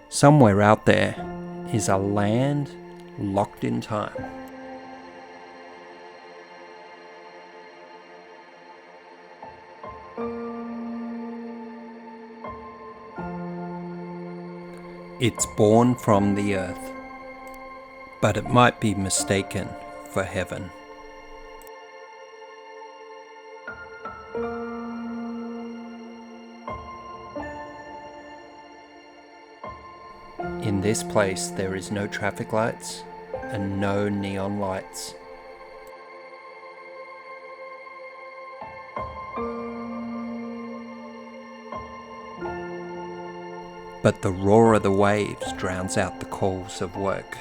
Somewhere out there is a land locked in time. It's born from the earth, but it might be mistaken for heaven. In this place there is no traffic lights and no neon lights. But the roar of the waves drowns out the calls of work.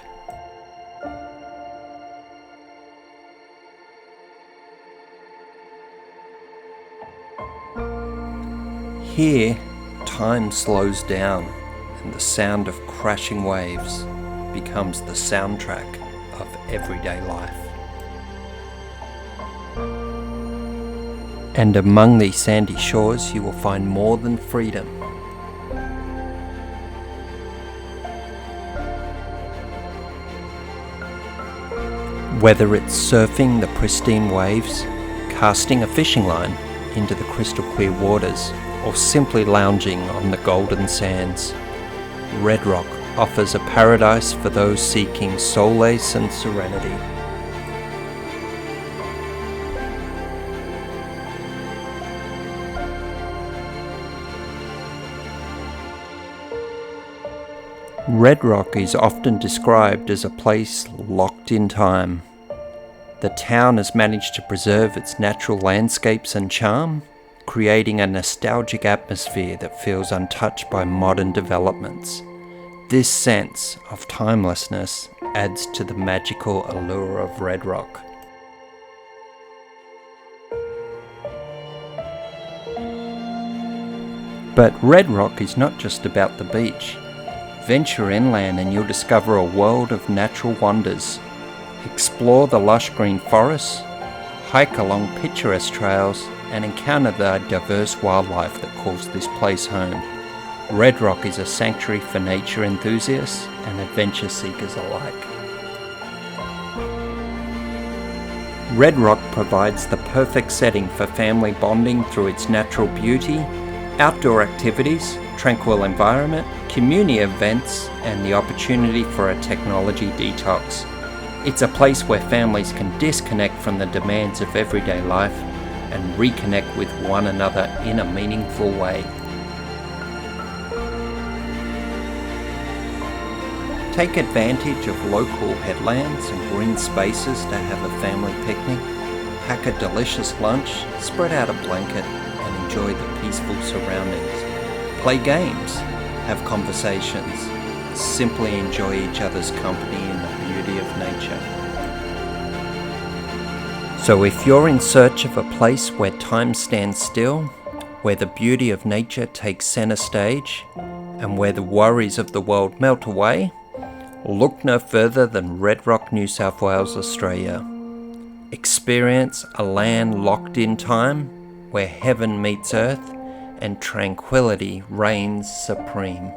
Here, time slows down and the sound of crashing waves becomes the soundtrack of everyday life. And among these sandy shores you will find more than freedom. Whether it's surfing the pristine waves, casting a fishing line into the crystal clear waters, or simply lounging on the golden sands, Red Rock offers a paradise for those seeking solace and serenity. Red Rock is often described as a place locked in time. The town has managed to preserve its natural landscapes and charm, creating a nostalgic atmosphere that feels untouched by modern developments. This sense of timelessness adds to the magical allure of Red Rock. But Red Rock is not just about the beach. Venture inland and you'll discover a world of natural wonders. Explore the lush green forests, hike along picturesque trails, and encounter the diverse wildlife that calls this place home. Red Rock is a sanctuary for nature enthusiasts and adventure seekers alike. Red Rock provides the perfect setting for family bonding through its natural beauty, outdoor activities, tranquil environment, community events, and the opportunity for a technology detox. It's a place where families can disconnect from the demands of everyday life and reconnect with one another in a meaningful way. Take advantage of local headlands and green spaces to have a family picnic, pack a delicious lunch, spread out a blanket, and enjoy the peaceful surroundings. Play games, have conversations, simply enjoy each other's company in the beauty of nature. So if you're in search of a place where time stands still, where the beauty of nature takes center stage, and where the worries of the world melt away, look no further than Red Rock, New South Wales, Australia. Experience a land locked in time, where heaven meets earth and tranquility reigns supreme.